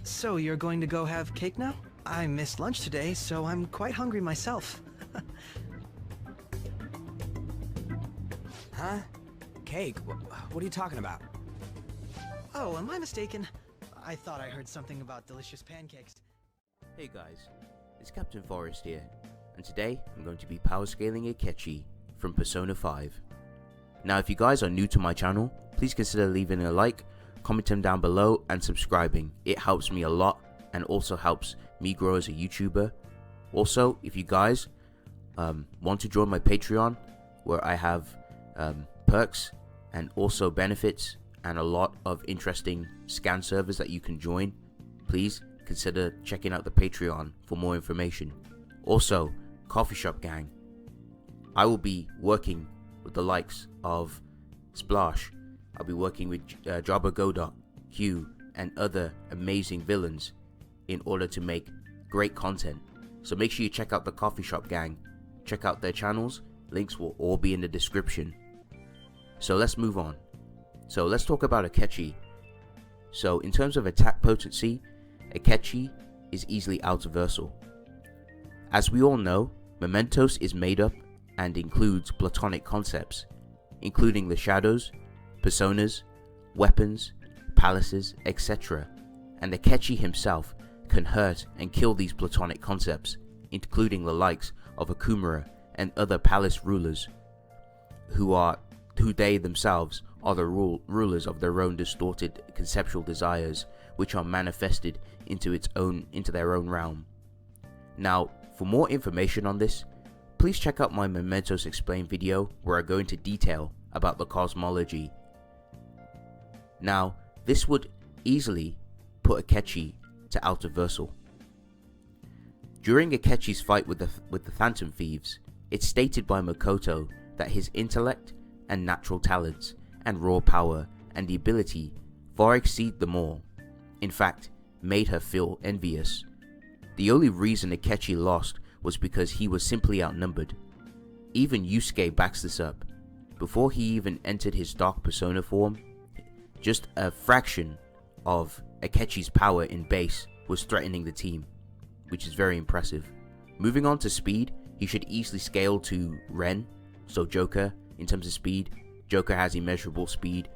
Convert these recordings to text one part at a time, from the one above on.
So you're going to go have cake now? I missed lunch today, so I'm quite hungry myself. Huh? Cake? What are you talking about? Oh, am I mistaken? I thought I heard something about delicious pancakes. Hey guys, it's Captain Forest here, and today I'm going to be power scaling Akechi from Persona 5. Now if you guys are new to my channel, please consider leaving a like, commenting down below and subscribing. It helps me a lot and also helps me grow as a YouTuber. Also, if you guys want to join my Patreon, where I have perks and also benefits and a lot of interesting scan servers that you can join, please consider checking out the Patreon for more information. Also, Coffee Shop Gang. I will be working with the likes of Splash. I'll be working with JobberGodot, Q, and other amazing villains in order to make great content. So make sure you check out the Coffee Shop Gang. Check out their channels. Links will all be in the description. So let's move on. So let's talk about Akechi. So in terms of attack potency, Akechi is easily out-versal. As we all know, Mementos is made up and includes platonic concepts, including the shadows, personas, weapons, palaces, etc. And Akechi himself can hurt and kill these platonic concepts, including the likes of Akumura and other palace rulers, who they themselves are the rulers of their own distorted conceptual desires, which are manifested into their own realm. Now, for more information on this, please check out my Mementos Explained video, where I go into detail about the cosmology. Now, this would easily put Akechi to out-versal. During Akechi's fight with the Phantom Thieves, it's stated by Makoto that his intellect and natural talents and raw power and the ability far exceed them all. In fact, made her feel envious. The only reason Akechi lost was because he was simply outnumbered. Even Yusuke backs this up. Before he even entered his dark persona form, just a fraction of Akechi's power in base was threatening the team, which is very impressive. Moving on to speed, he should easily scale to Ren, so Joker. In terms of speed, Joker has immeasurable speed.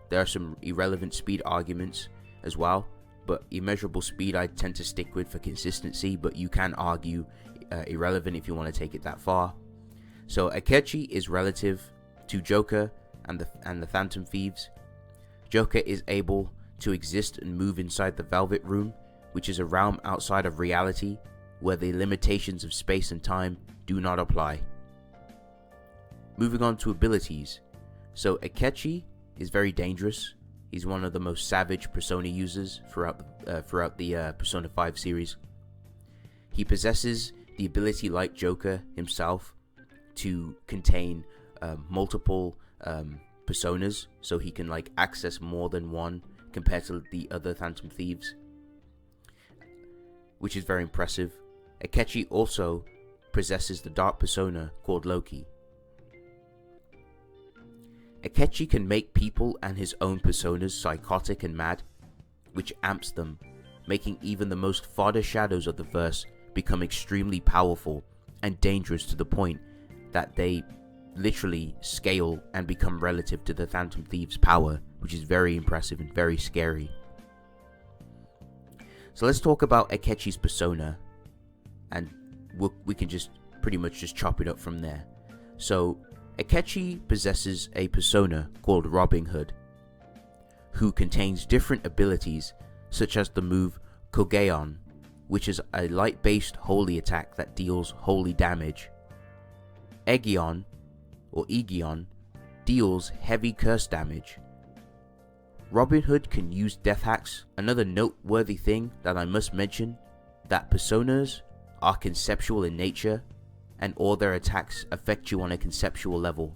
There are some irrelevant speed arguments as well, but immeasurable speed I tend to stick with for consistency, but you can argue irrelevant if you want to take it that far. So Akechi is relative to Joker and the Phantom Thieves. Joker is able to exist and move inside the Velvet Room, which is a realm outside of reality where the limitations of space and time do not apply. Moving on to abilities. So Akechi is very dangerous. He's one of the most savage persona users throughout the Persona 5 series. He possesses the ability, like Joker himself, to contain multiple personas, so he can access more than one compared to the other Phantom Thieves, which is very impressive. Akechi also possesses the dark persona called Loki. Akechi can make people and his own personas psychotic and mad, which amps them, making even the most fodder shadows of the verse become extremely powerful and dangerous to the point that they literally scale and become relative to the Phantom Thieves' power, which is very impressive and very scary. So let's talk about Akechi's persona, and we can just pretty much just chop it up from there. So Akechi possesses a persona called Robin Hood, who contains different abilities such as the move Kogeon, which is a light-based holy attack that deals holy damage. Egion, or Egion, deals heavy curse damage. Robin Hood can use death hacks. Another noteworthy thing that I must mention, that personas are conceptual in nature, and all their attacks affect you on a conceptual level.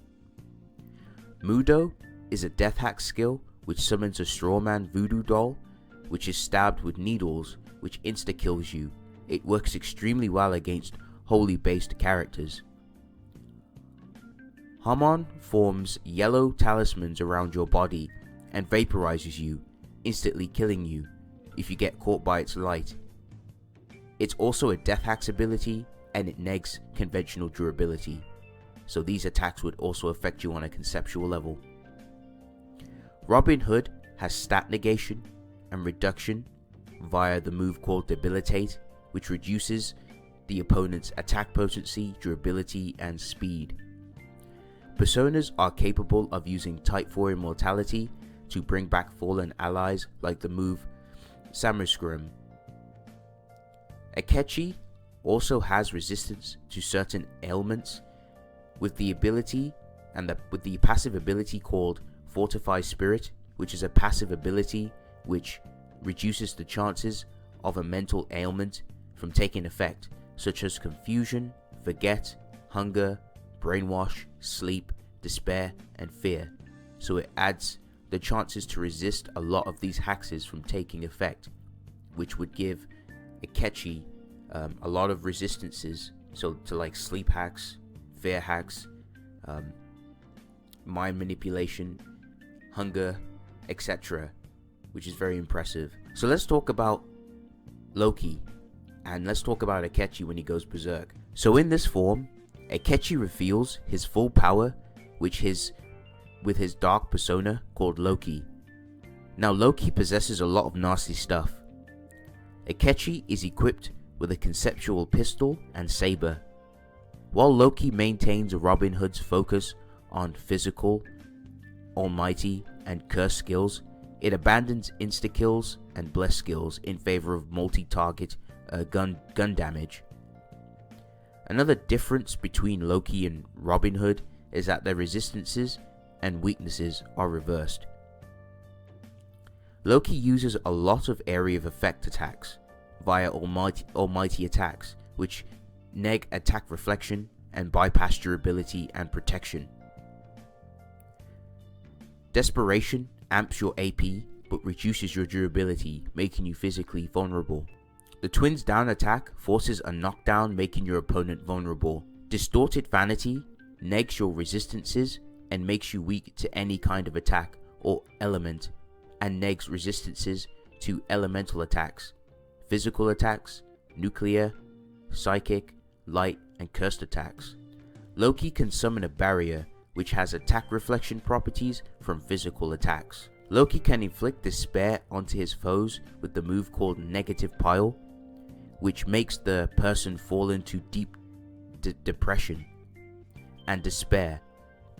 Mudo is a death hack skill which summons a strawman voodoo doll, which is stabbed with needles, which insta-kills you. It works extremely well against holy-based characters. Hamon forms yellow talismans around your body and vaporizes you, instantly killing you. if you get caught by its light. It's also a death hacks ability, and it negs conventional durability, so these attacks would also affect you on a conceptual level. Robin Hood has stat negation and reduction via the move called Debilitate, which reduces the opponent's attack potency, durability, and speed. Personas are capable of using Type 4 Immortality to bring back fallen allies, like the move Samuskrim. Akechi also has resistance to certain ailments with the ability with the passive ability called Fortify Spirit, which is a passive ability which reduces the chances of a mental ailment from taking effect, such as confusion, forget, hunger, brainwash, sleep, despair, and fear. So it adds the chances to resist a lot of these hexes from taking effect, which would give Akechi a lot of resistances, so to like sleep hacks, fear hacks, mind manipulation, hunger, etc., which is very impressive. So let's talk about Loki, and let's talk about Akechi when he goes berserk. So in this form, Akechi reveals his full power, with his dark persona called Loki. Now Loki possesses a lot of nasty stuff. Akechi is equipped with a conceptual pistol and saber. While Loki maintains Robin Hood's focus on physical, almighty, and curse skills, it abandons insta-kills and bless skills in favor of multi-target gun damage. Another difference between Loki and Robin Hood is that their resistances and weaknesses are reversed. Loki uses a lot of area of effect attacks via almighty attacks, which neg attack reflection and bypass durability and protection. Desperation amps your AP but reduces your durability, making you physically vulnerable. The Twins Down attack forces a knockdown, making your opponent vulnerable. Distorted Vanity negs your resistances and makes you weak to any kind of attack or element, and negs resistances to elemental attacks, physical attacks, nuclear, psychic, light, and cursed attacks. Loki can summon a barrier which has attack reflection properties from physical attacks. Loki can inflict despair onto his foes with the move called Negative Pile, which makes the person fall into deep depression and despair,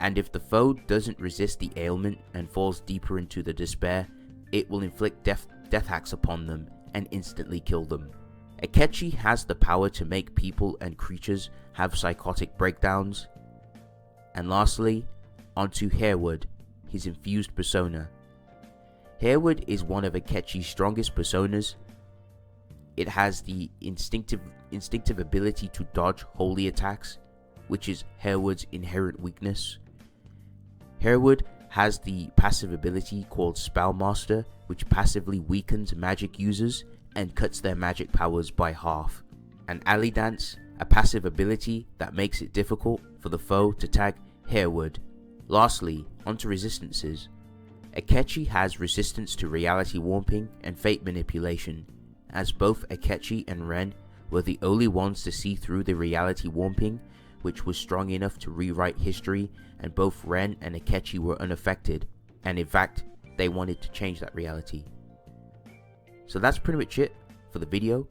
and if the foe doesn't resist the ailment and falls deeper into the despair, it will inflict death hacks upon them and instantly kill them. Akechi has the power to make people and creatures have psychotic breakdowns. And lastly, onto Hereward, his infused persona. Hereward is one of Akechi's strongest personas. It has the instinctive ability to dodge holy attacks, which is Hereward's inherent weakness. Hereward has the passive ability called Spellmaster, which passively weakens magic users and cuts their magic powers by half. And Alley Dance, a passive ability that makes it difficult for the foe to tag Hereward. Lastly, onto resistances. Akechi has resistance to reality warping and fate manipulation, as both Akechi and Ren were the only ones to see through the reality warping, which was strong enough to rewrite history, and both Ren and Akechi were unaffected, and in fact, they wanted to change that reality. So that's pretty much it for the video.